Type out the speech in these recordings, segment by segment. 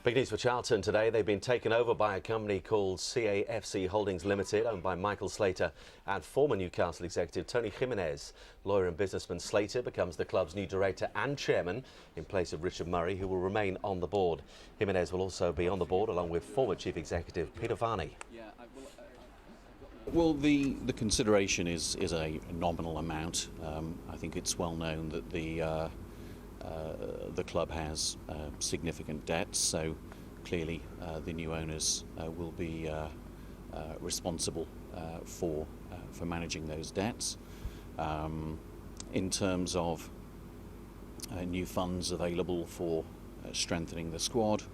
Big news for Charlton today. They've been taken over by a company called CAFC Holdings Limited, owned by Michael Slater and former Newcastle executive Tony Jimenez. Lawyer and businessman Slater becomes the club's new director and chairman in place of Richard Murray, who will remain on the board. Jimenez will also be on the board along with former chief executive Peter Varney. Well, the consideration is a nominal amount. I think it's well known that the club has significant debts, so clearly the new owners will be responsible for managing those debts. In terms of new funds available for strengthening the squad,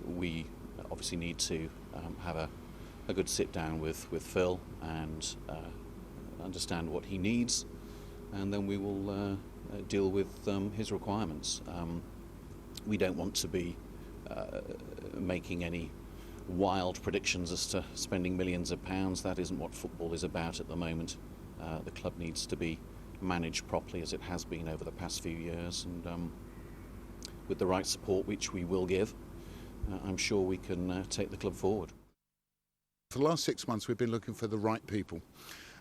we obviously need to have a good sit down with Phil and understand what he needs, and then we will deal with his requirements. We don't want to be making any wild predictions as to spending millions of pounds. That isn't what football is about at the moment. The club needs to be managed properly, as it has been over the past few years, and with the right support, which we will give, I'm sure we can take the club forward. For the last 6 months we've been looking for the right people,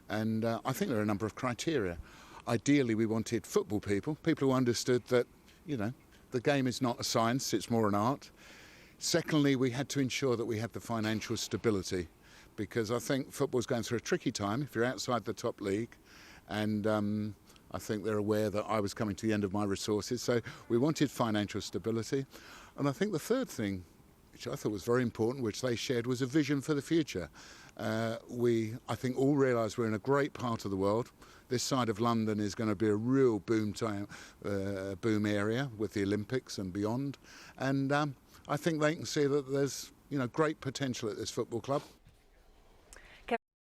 and I think there are a number of criteria. Ideally we wanted football people who understood that, you know, the game is not a science, it's more an art. Secondly, we had to ensure that we had the financial stability, because I think football's going through a tricky time if you're outside the top league, and I think they're aware that I was coming to the end of my resources, so we wanted financial stability. And I think the third thing, which I thought was very important, which they shared, was a vision for the future. I think all realise we're in a great part of the world. This side of London is going to be a real boom area with the Olympics and beyond. And I think they can see that there's, great potential at this football club.